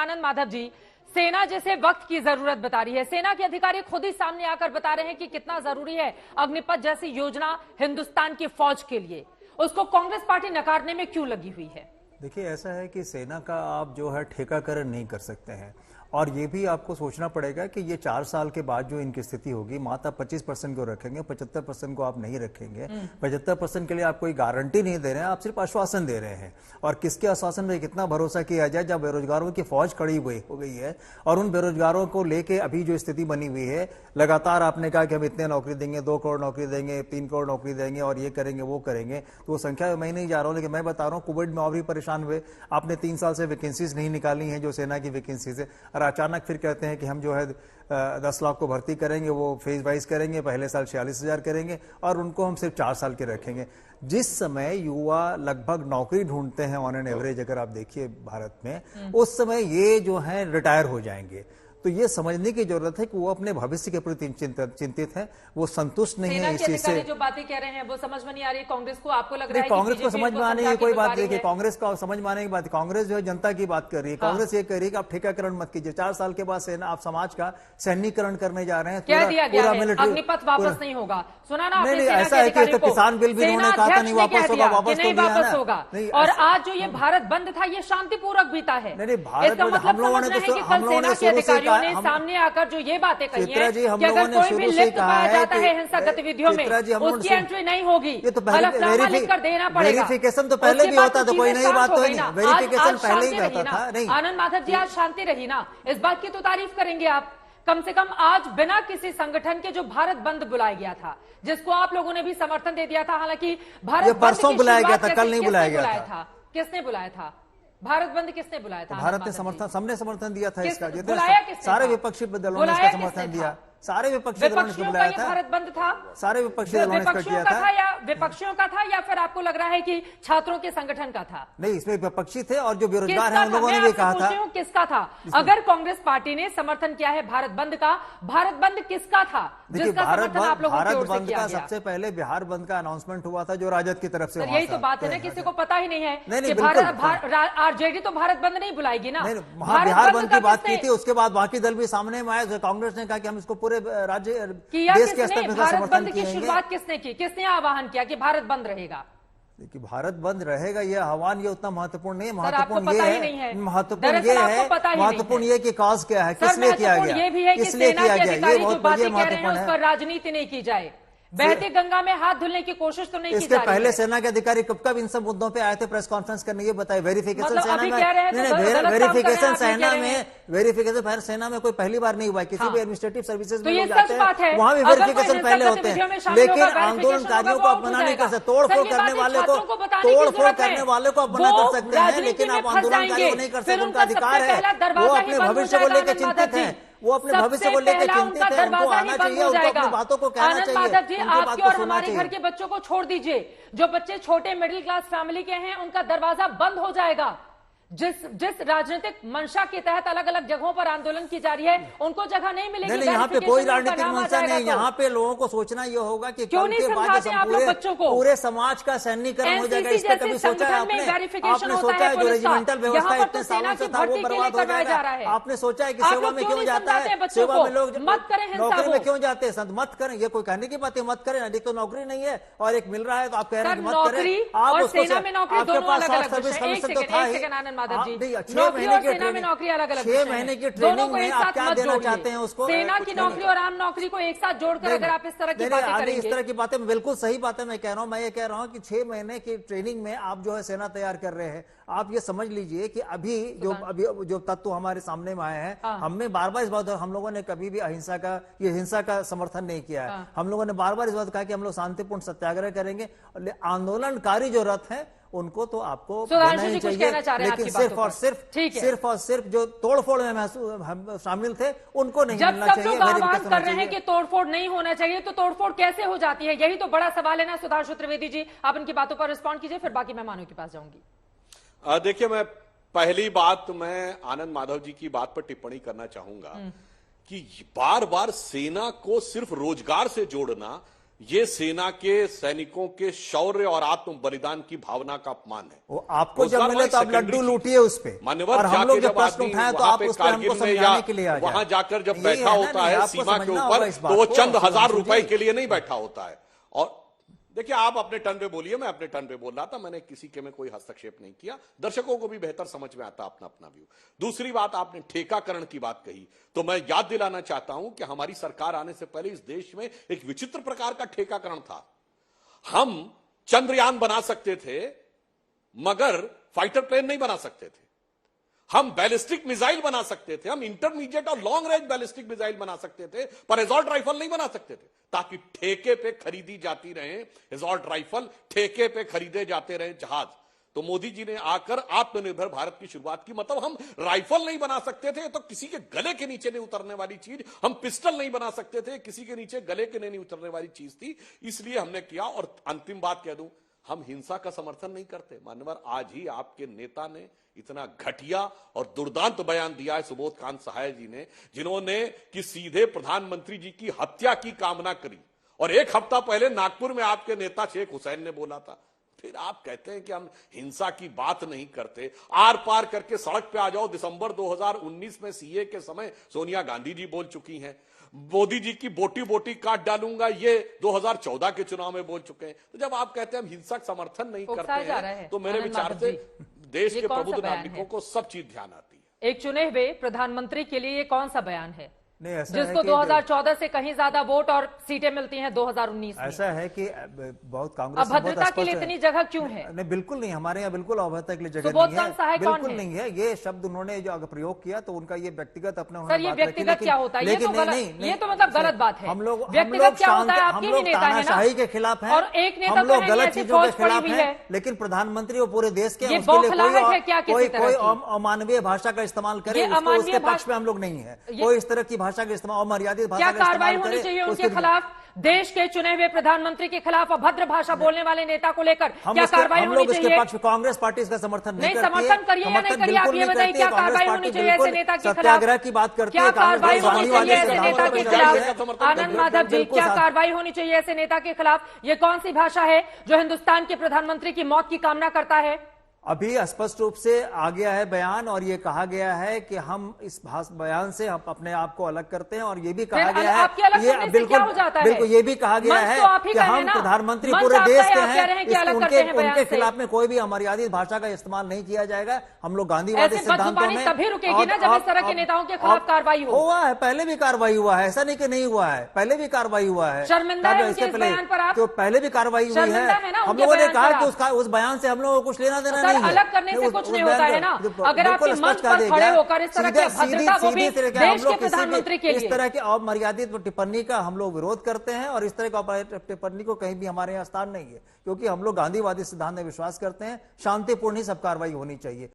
आनंद माधव जी, सेना जैसे वक्त की जरूरत बता रही है, सेना के अधिकारी खुद ही सामने आकर बता रहे हैं कि कितना जरूरी है अग्निपथ जैसी योजना हिंदुस्तान की फौज के लिए, उसको कांग्रेस पार्टी नकारने में क्यों लगी हुई है? देखिए, ऐसा है कि सेना का आप जो है ठेकाकरण नहीं कर सकते हैं, और ये भी आपको सोचना पड़ेगा कि ये 4 साल के बाद जो इनकी स्थिति होगी, मात्र 25% को रखेंगे, 75% को आप नहीं रखेंगे। 75% के लिए आप कोई गारंटी नहीं दे रहे हैं, आप सिर्फ आश्वासन दे रहे हैं। और किसके आश्वासन में कितना भरोसा किया जाए जब बेरोजगारों की फौज खड़ी हुई हो गई है, और उन बेरोजगारों को लेके अभी जो स्थिति बनी हुई है, लगातार आपने कहा कि हम इतने नौकरी देंगे, 2 करोड़ नौकरी देंगे, 3 करोड़ नौकरी देंगे, और ये करेंगे वो करेंगे, तो वो संख्या मैं नहीं जा रहा हूं, लेकिन मैं बता रहा हूं कोविड में और भी परेशान हुए। आपने 3 साल से वैकेंसीज नहीं निकाली हैं जो सेना की वैकेंसीज है, और अचानक फिर कहते हैं कि हम जो है 10 लाख को भर्ती करेंगे, वो फेज वाइज करेंगे, पहले साल 46,000 करेंगे और उनको हम सिर्फ 4 साल के रखेंगे। जिस समय युवा लगभग नौकरी ढूंढते हैं ऑन एन एवरेज, अगर आप देखिए भारत में, उस समय ये जो है रिटायर हो जाएंगे। तो ये समझने की जरूरत है कि वो अपने भविष्य के प्रति चिंतित है, वो संतुष्ट नहीं है इस चीज से। जो बातें कह रहे हैं वो समझ में नहीं आ रही है कांग्रेस को, आपको लग रहा है कांग्रेस को समझ में आने की कोई बात नहीं है, कांग्रेस को समझ में आने की बात, कांग्रेस जो है जनता की बात कर रही है। कांग्रेस ये कह रही है कि आप ठेकाकरण मत कीजिए, 4 साल के बाद सेना आप समाज का सैन्यकरण करने जा रहे हैं। पूरा मिलिट्री अग्निपथ वापस नहीं होगा, सुना ना? नहीं, ऐसा है कि तो किसान बिल भी उन्होंने कहा था नहीं वापस होगा, वापस नहीं वापस होगा। और आज जो ये भारत बंद था ये शांतिपूर्वक बीता है। नहीं, भारत हम लोगों ने सामने आकर जो ये बातें कही हैं कि अगर कोई भी लिप्त पाया जाता है हिंसक गतिविधियों में, उसकी एंट्री नहीं होगी, ये तो हलफनामा लिखकर देना पड़ेगा। वेरिफिकेशन तो पहले भी होता था, कोई नई बात तो नहीं, वेरिफिकेशन पहले ही होता था। नहीं, आनंद माधव जी, आज शांति रही ना, इस बात की तो तारीफ करेंगे आप। कम से कम आज बिना किसी संगठन के जो भारत बंद बुलाया गया था, जिसको आप लोगों ने भी समर्थन दे दिया था, हालांकि भारत परसों बुलाया गया था, कल नहीं बुलाया गया था। किसने बुलाया था भारत बंद? किसने बुलाया था? भारत ने समर्थन, सबने समर्थन दिया था इसका, सारे विपक्षी दलों ने इसका समर्थन दिया, सारे विपक्षी दलों ने इसको बुलाया था। भारत बंद था, सारे विपक्षी दलों ने इसका किया था। या विपक्षियों का था, या फिर आपको लग रहा है कि छात्रों के संगठन का था? नहीं, इसमें विपक्षी थे और जो बेरोजगार हैं उन लोगों ने भी कहा था। किसका था? अगर कांग्रेस पार्टी ने समर्थन किया है भारत बंद का, भारत बंद किसका था? देखिए, भारत बंद का सबसे पहले बिहार बंद का अनाउंसमेंट हुआ था जो राजद की तरफ से। यही तो बात है ना, किसी को पता ही नहीं है। आरजेडी तो भारत बंद नहीं बुलाएगी ना। बिहार बंद की बात की थी, उसके बाद बाकी दल भी सामने में आए। कांग्रेस ने कहा कि हम इसको पूरे राज्य देश के स्तर पर भारत बंद की शुरुआत किसने की? किसने आह्वान किया कि भारत बंद रहेगा? देखिए, भारत बंद रहेगा ये आह्वान ये उतना महत्वपूर्ण नहीं है। महत्वपूर्ण ये है, महत्वपूर्ण ये कि कॉज क्या है, किसने किया गया, ये भी है कि सेना के अधिकारी जो बातें कह रहे हैं उस पर राजनीति नहीं की जाए, बहती गंगा में हाथ धुलने की कोशिश तो नहीं की जा रही है। इसके पहले सेना के अधिकारी कब इन सब मुद्दों पे आए थे प्रेस कॉन्फ्रेंस करने? ये बताए। वेरिफिकेशन सेना में, वेरिफिकेशन सेना में कोई पहली बार नहीं हुआ, किसी भी एडमिनिस्ट्रेटिव सर्विसेज में जाते हैं वहां भी वेरिफिकेशन पहले होते हैं। लेकिन आंदोलनकारियों को आप मना नहीं कर सकते, तोड़फोड़ करने वाले को आप मना कर सकते हैं, लेकिन आप आंदोलनकारियों को नहीं कर सकते। उनका अधिकार है, वो अपने भविष्य को लेकर चिंतित है, वो अपने भविष्य को लेकर चिंतित है, उनको आना चाहिए, उनको अपनी बातों को कहना चाहिए। माधव जी, आपके और हमारे घर के बच्चों को छोड़ दीजिए, जो बच्चे छोटे मिडिल क्लास फैमिली के हैं उनका दरवाजा बंद हो जाएगा। जिस राजनीतिक मंशा के तहत अलग अलग जगहों पर आंदोलन की जा रही है, उनको जगह नहीं मिलेगी। नहीं, यहाँ पे कोई राजनीतिक मंशा नहीं, यहाँ पे लोगों को सोचना ये होगा कि क्यों नहीं समझाते आप लोग बच्चों को? पूरे समाज का सैन्यकरण हो जाएगा। इस पर कभी सोचा है आपने? सोचा है जो रेजिमेंटल व्यवस्था इतने सालों से था वो बर्बाद हो जाएगा? आपने सोचा है कि सेवा में क्यों जाता है? सेवा में लोग नौकरी में क्यों जाते हैं? मत करें, ये कोई कहने की बात है, मत करें। एक तो नौकरी नहीं है और एक मिल रहा है तो आप कह रहे हैं मत करें। आप उसको, आपके पास सॉफ्ट सर्विस कमीशन तो था ही। 6 महीने की ट्रेनिंग में आप क्या देना चाहते हैं उसको? सेना की नौकरी और आम नौकरी को एक साथ जोड़कर अगर आप इस तरह की बातें करेंगे, इस तरह की बातें बिल्कुल सही बात है। मैं कह रहा हूं, मैं ये कह रहा हूं कि 6 महीने की ट्रेनिंग में आप जो है सेना तैयार कर रहे हैं। आप ये समझ लीजिए कि अभी जो तत्व हमारे सामने में आए हैं, हमने बार-बार इस बात, हम लोगों ने कभी भी हिंसा का समर्थन नहीं किया है। हम लोगों ने बार-बार इस बात कहा कि हम लोग शांतिपूर्ण सत्याग्रह करेंगे। आंदोलनकारी जो रथ है उनको तो आपको देना ही चाहिए, लेकिन सिर्फ और सिर्फ जो तोड़फोड़ में शामिल थे उनको नहीं मिलना चाहिए। जब सब लोग आह्वान कर रहे हैं कि तोड़फोड़ नहीं होना चाहिए, तो तोड़फोड़ कैसे हो जाती है? यही तो बड़ा सवाल है ना। सुधांशु त्रिवेदी जी, आप इनकी बातों पर रिस्पॉन्ड कीजिए, फिर बाकी मेहमानों के पास जाऊंगी। देखिए, मैं पहली बात मैं आनंद माधव जी की बात पर टिप्पणी करना चाहूंगा कि बार बार सेना को सिर्फ रोजगार से जोड़ना ये सेना के सैनिकों के शौर्य और आत्म बलिदान की भावना का अपमान है। वो आपको जब मिले तो आप लड्डू लूटिए उस पे, मान्यवर और हम लोग जाके जब प्रश्न आदमी उठाए तो वहां आप पे उस पे हमको कारगिल में समझाने के लिए आ जाए। वहां जाकर जब यही बैठा है ना, होता नहीं, है आपको सीमा के समझना होगा ऊपर, इस तो बात वो को, चंद हजार सुधांशु रुपए जी। के लिए नहीं बैठा होता है। और देखिए, आप अपने टर्न पे बोलिए, मैं अपने टर्न पे बोल रहा था, मैंने किसी के में कोई हस्तक्षेप नहीं किया। दर्शकों को भी बेहतर समझ में आता अपना अपना व्यू। दूसरी बात, आपने ठेकाकरण की बात कही, तो मैं याद दिलाना चाहता हूं कि हमारी सरकार आने से पहले इस देश में एक विचित्र प्रकार का ठेकाकरण था। हम चंद्रयान बना सकते थे मगर फाइटर प्लेन नहीं बना सकते थे। हम बैलिस्टिक मिसाइल बना सकते थे, हम इंटरमीडिएट और लॉन्ग रेंज बैलिस्टिक मिसाइल बना सकते थे, पर एसॉल्ट राइफल नहीं बना सकते थे, ताकि ठेके पे खरीदी जाती रहे एसॉल्ट राइफल, ठेके पे खरीदे जाते रहे जहाज। तो मोदी जी ने आकर आत्मनिर्भर भारत की शुरुआत की। मतलब हम राइफल नहीं बना सकते थे, तो किसी के गले के नीचे नहीं उतरने वाली चीज। हम पिस्टल नहीं बना सकते थे, किसी के नीचे गले के नहीं उतरने वाली चीज थी, इसलिए हमने किया। और अंतिम बात कह दूं, हम हिंसा का समर्थन नहीं करते। मान्यवर, आज ही आपके नेता ने इतना घटिया और दुर्दांत बयान दिया है, सुबोध कांत सहाय जी ने, जिन्होंने कि सीधे प्रधानमंत्री जी की हत्या की कामना करी। और एक हफ्ता पहले नागपुर में आपके नेता शेख हुसैन ने बोला था। फिर आप कहते हैं कि हम हिंसा की बात नहीं करते। आर पार करके सड़क पे आ जाओ। दिसंबर 2019 में सीए के समय सोनिया गांधी जी बोल चुकी हैं। मोदी जी की बोटी बोटी काट डालूंगा, ये 2014 के चुनाव में बोल चुके हैं। तो जब आप कहते हैं हम हिंसा का समर्थन नहीं करते हैं, तो मेरे विचार से देश के प्रबुद्ध नागरिकों को सब चीज ध्यान आती है। एक चुने हुए प्रधानमंत्री के लिए ये कौन सा बयान है नहीं, ऐसा जिसको है कि 2014 से कहीं ज्यादा वोट और सीटें मिलती हैं 2019 में? ऐसा है कि बहुत कांग्रेस अभद्रता के लिए इतनी जगह क्यों है? नहीं, बिल्कुल नहीं, हमारे यहाँ बिल्कुल अभद्रता के लिए जगह सुबोध नहीं कांत सहाय है, कौन बिल्कुल है? नहीं है। ये शब्द उन्होंने जो अगर प्रयोग किया तो उनका ये व्यक्तिगत अपने सर, ये व्यक्तिगत क्या होता है? ये तो गलत, ये तो मतलब गलत बात है। हम लोग व्यक्तिगत क्या होता है? आपके ही नेता है ना, तानाशाही के खिलाफ है, और एक नेता हम लोग तो गलत ऐसी चीजों के फौज पड़ी खिलाफ हुई है, है। लेकिन प्रधानमंत्री वो पूरे देश के ये उसके लिए बौखलाहट है क्या किसी तरह कोई की? अमानवीय भाषा का इस्तेमाल करे, ये अमानवीय उसके पक्ष में हम लोग नहीं है। कोई इस तरह की भाषा का इस्तेमाल, अमर्यादित भाषा क्या कार्रवाई होनी चाहिए उनके खिलाफ? देश के चुने हुए प्रधानमंत्री के खिलाफ अभद्र भाषा बोलने वाले नेता को लेकर क्या कार्रवाई होनी चाहिए? पक्ष कांग्रेस पार्टी इसका समर्थन नहीं करती है। समर्थन करिए या नहीं करिए, आप ये बताइए, क्या कार्रवाई होनी चाहिए ऐसे नेता के खिलाफ? सत्याग्रह की बात करती है, क्या कार्रवाई होनी गांधीवादी चाहिए ऐसे सिद्धांतों नेता पर के चलती है। खिलाफ? आनंद माधव जी, क्या कार्रवाई होनी चाहिए ऐसे नेता के खिलाफ? ये कौन सी भाषा है जो हिंदुस्तान के प्रधानमंत्री की मौत की कामना करता है? अभी स्पष्ट रूप से आ गया है बयान, और ये कहा गया है कि हम इस बयान से हम अपने आप को अलग करते हैं, और ये भी कहा गया है, ये बिल्कुल ये भी कहा गया है कि हम प्रधानमंत्री पूरे देश के हैं, उनके खिलाफ में कोई भी अमर्यादित भाषा का इस्तेमाल नहीं किया जाएगा। हम लोग गांधीवादी सिद्धांतों में तभी रुकेगी ना जब इस तरह के नेताओं के खिलाफ कार्रवाई हो। हुआ है, पहले भी कार्रवाई हुआ है, ऐसा नहीं कि नहीं हुआ है, पहले भी कार्रवाई हुआ है। शर्मिंदा है उनके इस बयान पर आप? तो पहले भी कार्रवाई हुई है। हम लोगों ने कहा कि उस बयान से हम लोगों को कुछ लेना देना नहीं है। अलग करने से कुछ नहीं होता है ना। अगर आपके मंच पर खड़े होकर इस तरह की अभद्रता, वो भी देश के प्रधानमंत्री के लिए, इस तरह की अमर्यादित टिप्पणी का हम लोग विरोध करते हैं, और इस तरह की टिप्पणी को कहीं भी हमारे यहाँ स्थान नहीं है, क्योंकि हम लोग गांधीवादी सिद्धांत में विश्वास करते हैं। शांतिपूर्ण ही सब कार्रवाई होनी चाहिए।